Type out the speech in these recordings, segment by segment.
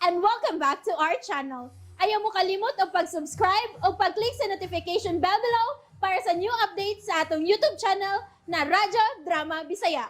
and welcome back to our channel. Ayaw mo kalimot o pag-subscribe o pag-click sa notification bell below para sa new updates sa atong YouTube channel na Radyo Drama Bisaya.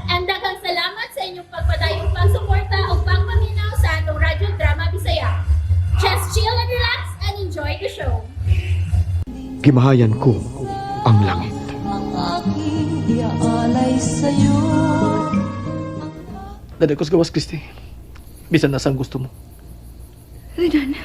And daghang salamat sa inyong pagpadayong pagsuporta o pagpaminaw sa atong Radyo Drama Bisaya. Just chill and relax and enjoy the show. Gimahayan ko ang langit. Ang aking iaalay sa'yo. Dadakos gawas, Christy. Bisan na saan gusto mo. Renan,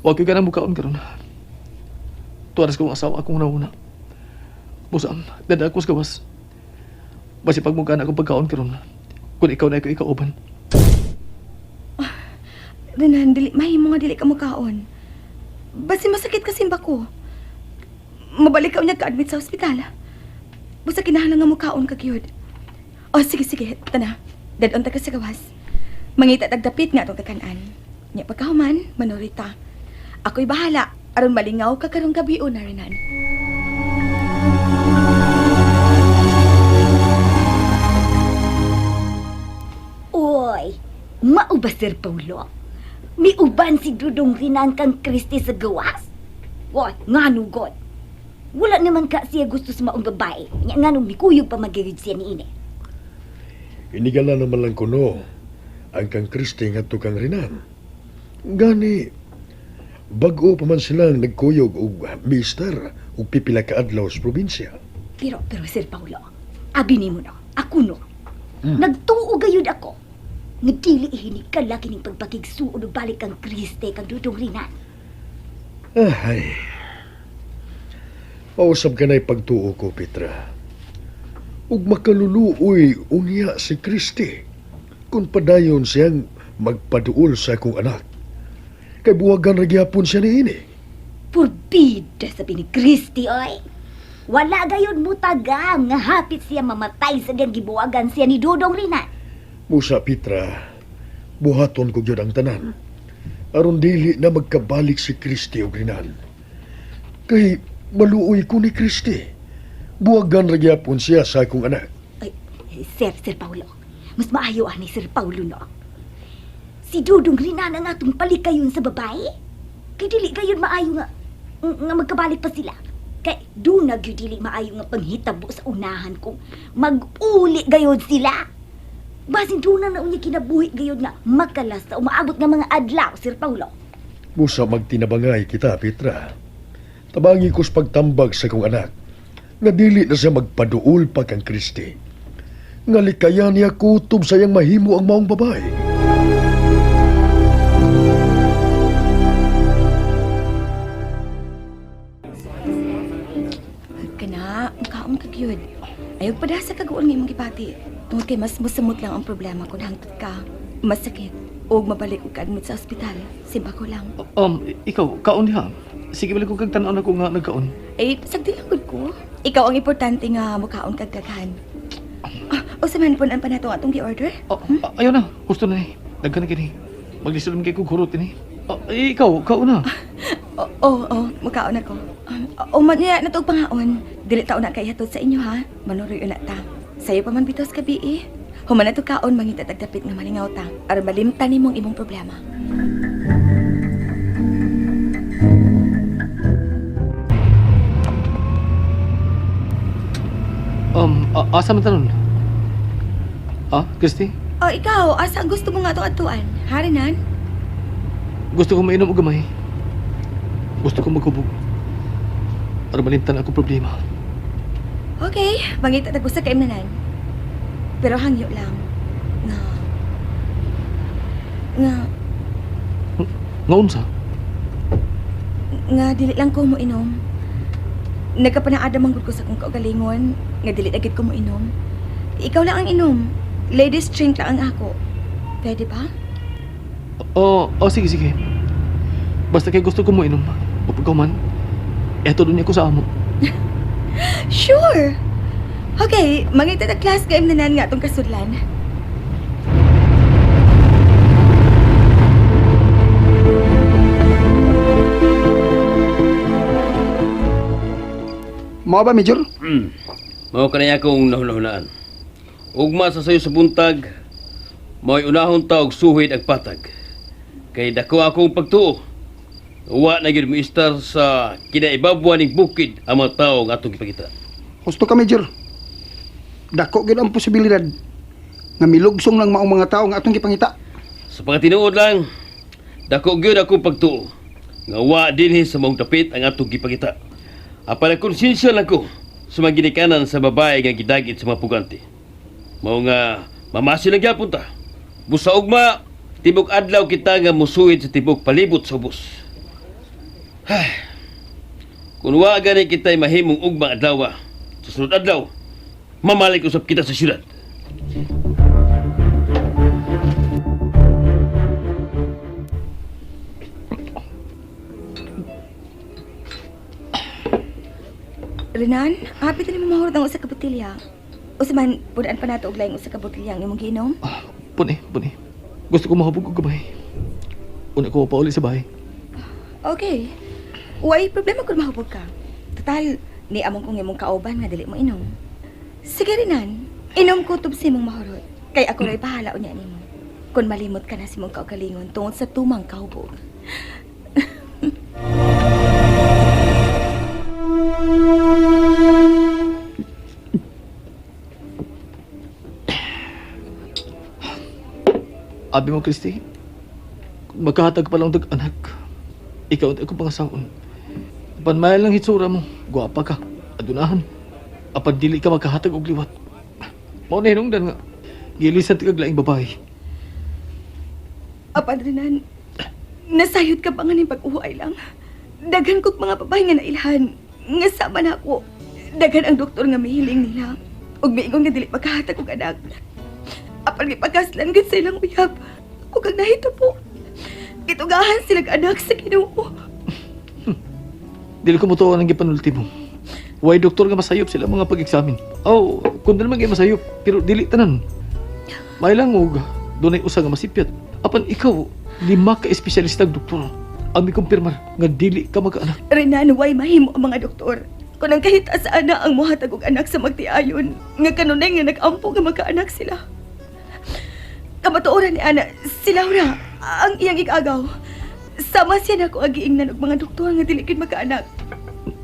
Huwag ka na mukaon karon. Tuwaras kong asawa akong nauna. Busam, dadakos gawas. Basi pag mukha na akong pagkaon karon. Kung ikaw na ikaw ikauban. Renan, mahimo nga dili ka makaon. Basi masakit kasi ko. Mabalik ka unya ka-admit sa ospital. Basta kinahanglan nga makaon ka gyud. O sige, tana. Dadon ta ka sa gawas. Mangita tagdapit nga atong takanan. Nya pagkahuman, manorita. Ako'y bahala aron malingaw ka karong gabi na Renan. Oy, mauba Sir Paulo? May uban si Dudong Rinan kang Kristi sa gawas? Oy, ngano god? Wala naman ka siya gusto sa maong babae. Nya nganong mikuyog pa magigid siya ni ini. Inigala naman lang kuno ang kang Kristi nga kang Rinan. Gani, bag-o pa man silang nagkuyog og mister og pipila ka adlaw sa probinsya. Pero Sir Paulo, abi nimo no, ako no. Nagtuo gayud ako. Nga dili hinig ka laki ning pagpakigsuod og balik kang Kristi kang Dudong Rinan. Ay, pausap ka na'y pagtuo ko, Petra. Ug makaluluoy unya si Kristi kung padayon siyang magpaduol sa akong anak. Kay buwagan ra gyapon siya niini. Purbida sabi ni Kristi, oy. Wala gayud mo tagam nga hapit siya mamatay sa diyang gibuwagan siya ni Dudong Rinan. Musa, Petra, buhaton ko gyud ang tanan. Aron dili na magkabalik si Kristi og Rinan. Kay maluoy ko ni Kristi. Buwagan ra gyapon siya sa akong anak. Ay, Sir Paulo, mas maayo ani Sir Paulo no. Si Dudong Rinan ang atong palikayon sa babae. Kay dili gayon maayo nga magkabalik pa sila. Kay duna gyud dili maayo nga panghitabo sa unahan kung mag-uli gayod sila. Basin duna na unya kinabuhi gayod nga makalas sa umaabot nga mga adlaw, Sir Paulo. Musa magtinabangay kita, Petra. Tabangi ko's pagtambag sa kong anak. Nga dili na siya magpaduol pa kang Kristi. Nga likayan niya kutob sayang mahimo ang maong babae. Kana, makaon ka gyud. Ayog padasa ka guol nga imong gipati. Tungod kay mas musamot lang ang problema kung hangtod ka. Masakit. O mabalik og ka-admit sa ospital. Simba ko lang. Ikaw, kaon diha. Sige balik ko kag tan-aw na ko nga nagkaon. Eh, sagdi lang gud ko. Ikaw ang importante nga makaon kag daghan. O samahan po ang panatong atong gi-order? Ayaw na, gusto na ni. Daghan na kini. Maglisulom kay ko kurot ni. Ikaw, kaon na. Makaon ako. Man niya natog pangaon. Dili taon na kay hatod sa inyo ha. Manuroy na ta. Sayo pa man bitos kabi eh. Human na to kaon mangita tagdapit nga malingaw ta. Aron malimtan nimong imong problema. Asa man tanon? Christy? Ikaw, asa ang gusto mo nga itong atuan? Harinan? Gusto ko mainom og gamay. Gusto ko magkubog. Aron malimtan ako problema. Okay, mangita tagbusa kay imnanan. Pero hangyo lang. Nga unsa? Nga dili lang ko mo inom. Nagkapanaada manggod ko sa kong kaugalingon. Nga dili agad ko mo inom. Ikaw lang ang inom. Ladies drink lang ang ako. Pwede ba? Sige. Basta kay gusto ko mo inom. O pagkaw man, eto doon ako sa amo. Sure! Okay, mangita na class game na nga itong kasudlan. Mao ba, Major? Mao kanaya akong nahunahunaan. Ugma sa sayo sa buntag, mao'y unahon ta og suhid ag patag. Kay dako akong pagtuo. Wa na gyud mo istar sa kinaibabuan ning bukid ang mga tawo nga atong gipakita. Gusto ka, Major. Dako gid ang posibilidad nga milugsong lang maong mga tao nga atong gipangita. Sa pagkatinuod lang, dako gyud akong pagtuo nga wa dinhi sa maong dapit ang atong gipakita. Apan konsensya lang ko sa mga ginikanan sa babae nga gidagit sa mga pugante. Mao nga mamasil lang gyapon ta. Busa ugma, tibok adlaw kita nga musuhid sa tibok palibot sa ubos. Kung wa gani kita'y mahimong ugmang adlaw, sa sunod adlaw, mamalik usap kita sa syudad. Renan, happy tani mo mahurot ang usa ka botelya. Usaman, pudaan pa nato og laing usa ka botelya ang imong giinom. Puni. Gusto ko mahabog og gamay. Una ko pauli sa bahay. Okay. Way problema kung mahubog ka. Total, ni among kong imong kauban nga dili mo inom. Sige Renan, inom ko tub si imong mahurot. Kay ako ray bahala unya nimo. Kung malimot ka na si mong kaugalingon tungod sa tumang kahubog. Abi mo, Christy, kung magkahatag pa lang dag anak, ikaw at ako pangasawon. Apan maya lang hitsura mo, guwapa ka, adunahan. Apan dili ka magkahatag og liwat. Mao na hinungdan nga, gilisan ti kag laing babae. Apan Renan, nasayod ka pa nga ni pag-uhay lang. Daghan kog mga babae nga nailhan, nga sama na ako. Daghan ang doktor nga mihiling nila. Ug miingon nga dili magkahatag og anak. Apan gipagkaslan gid sa ilang uyab. Ug ang nahito po. Gitugahan silang anak sa Ginoo. Dili ko mutuwa ng gipanulti mo. Way doktor nga masayop sila mga pag-examine. Oh, kung dili man gyud masayop, pero dili tanan. May lang og dunay usa nga masipyat. Apan ikaw, 5 ka espesyalista ng doktor. Ang mikumpirmar nga dili ka mag-anak. Renan, way mahimo ang mga doktor. Kung ang kahit ana ang mohatag og anak sa magtiayon, nga kanunay nga nag-ampo nga magkaanak sila. Kamatuoran ni Ana, si Laura, ang iyang igagaw. Sama siya na ako agiingnan og mga doktor nga dili gid magkaanak.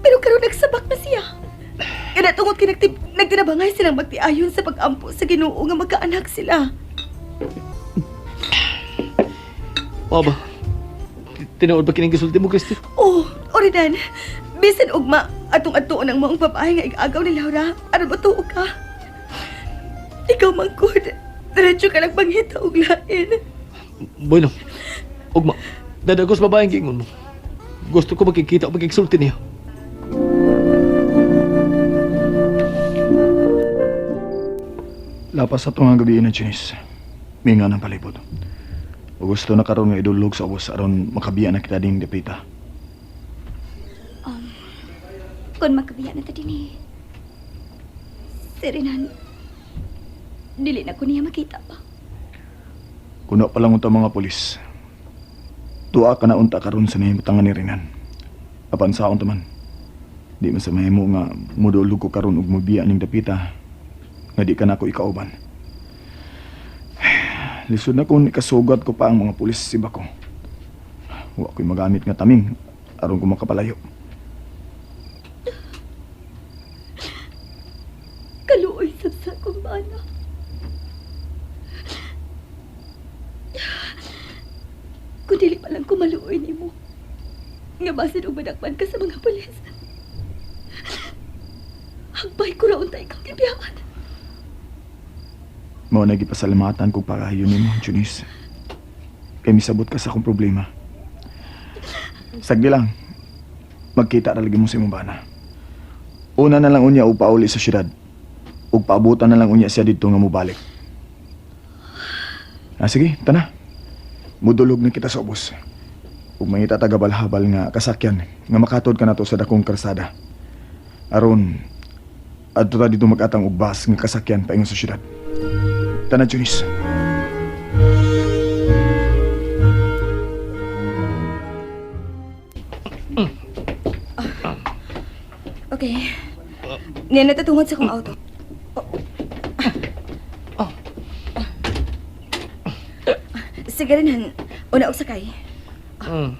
Pero karon nagsabak na siya. Kaya tungod kay nagtinabangay silang magtiayon sa pag-ampo sa Ginoo nga magkaanak sila. Aba, tinuod ba kining gisulti mo, Christy? Oh, Oridan, bisan ugma atong atuon ang maong babae nga igagaw ni Laura, aron matuo ka. Ikaw mangkod, diretso ka lang panghita og lain. Bueno, ugma, dadagos babaeng gingon mo. Gusto ko makikita o magigsulti niya. Lapas sa tungang gabi na Chinis. Minga ng palibot. O gusto na karon nga idulog sa ubos aron makabiya na kita ding depita. Kung magkabiya na ta din eh. Si Renan, dili na ko niya makita pa. Kuno pa lang unta mga pulis. Tuwa ka na unta karon sa nahimutangan ni Renan. Apan saon taman. Di man sa mahimo nga mudulog ko karon ug mobiya ning dapita. Nga di ka na ako ikauban. Lisod na kung ikasugat ko pa ang mga pulis si Bako. Wa ko'y magamit nga taming aron ko makapalayo. Kaluoy sa kong bana. Kung dili pa lang kumaluoy ni mo, nga basin og madakpan ka sa mga pulis. Hagbay ko raon tayo ikaw gibiyakan. Mao na gipasalamatan kog pagayon nimo, Junice. Kay misabot ka sa akong problema. Sagdi lang. Magkita ra lagi mo sa imong bana. Una na lang unya og pauli sa syudad. Ug paabutan na lang unya siya didto nga mobalik. Sige, tana. Mudulog na kita sa ubos. Ug may tatagabalhabal nga kasakyan nga makatod ka nato sa dakong karsada. Aron adto ta dito mag-atang og bus nga kasakyan paingon sa syudad. Tana, Junice. Okay. Niya natatungod sa kong auto. Sige Renan, Una og sakay. Mm.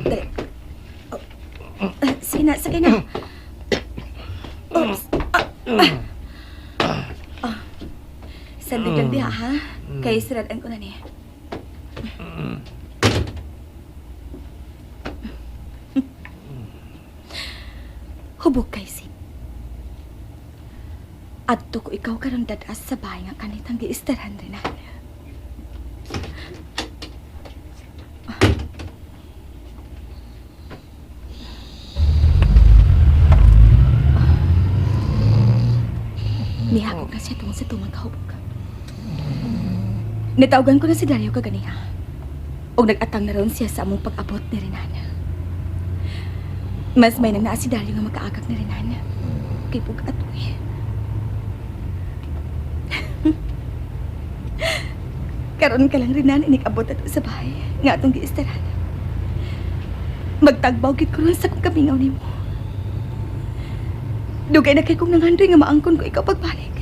Dali. Sige na, sakay na. Oops. Sandali lang diha, ha? Kay siradaan ko na ni. Hubog kay si. Adto ko ikaw karang dadas sa bahay nga kanitang giistaran rin na. Nihakog na siya tungod sa tumang kahubog. Nitawagan ko na si Dario kaganiha. O nag-atang na ron siya sa among pag-abot ni Renan. Mas may nang naa si Dario nga makaagak ni Renan. Kay Pugat uy. Karon ka lang Renan inig-abot ato sa bahay. Nga atong giistaran. Magtagbaw gid ko ron sa kong kamingaw nimo. Dugay na kay kong nanghandoy nga maangkon ko ikaw pagbalik.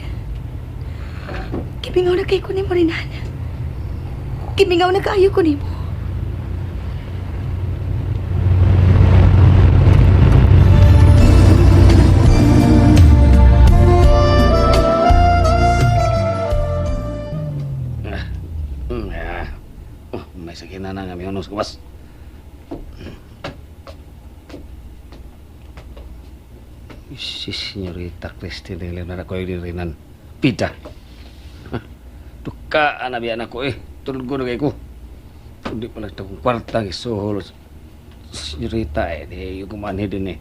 Kibingaw na kay ko ni mo Renan. Kibingaw na kaayo ko ni mo. May sakit na nga miyonos ko bas. Si Senyorita Christine Leonardo ko yung rinan. Pita. Tukaan na biyan ako Tulog ko na kayo ko. Hindi pala ito kong kwartang isuhol. Senyorita di yung kumanhi din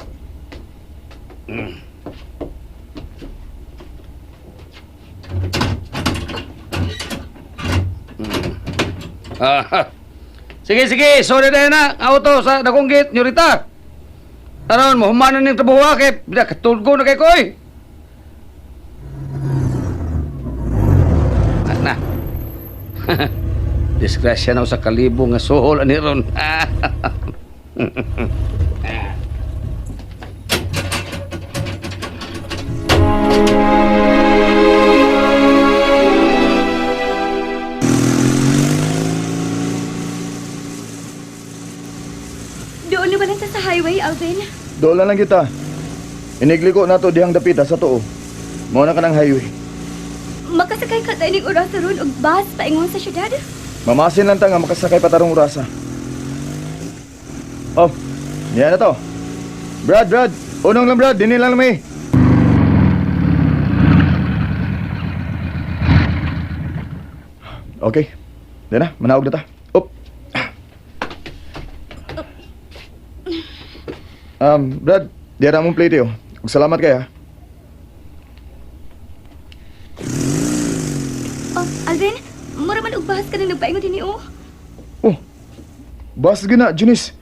Sige, sorry na na. Auto sa dakong gate, Senyorita. Aron mo, humanan ng trabaho kay katulgo na kay koy. Na. Disgrasya na sa kalibo nga suhol ani ron. Doon na ba lang sa highway, Alvin? Doon lang kita. Inigliko na to dihang dapita sa tuo. Mao na ka ng highway. Makasakay ka tayo ng orasa ron og bus paingon sa syudad? Mamasin lang ta nga makasakay patarong urasa. Oh, yan na to. Brad, unong lang Brad, dini lang may. Okay, yan na, manaog na ta. Up. Brad, diyan mong plate yo. Salamat kaya. Oh, Alvin, mura man og bahas ka nang nagpaingon din oh. Oh, bas gina, Junis.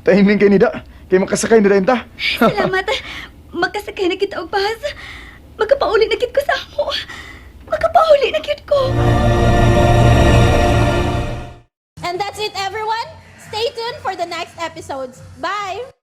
Timing kay nida. Kay makasakay na rin ta. Salamat. Makasakay na kita og bahas. Magkapauli na kit ko sa amo. Magkapauli na kit ko. And that's it, everyone. Stay tuned for the next episodes. Bye!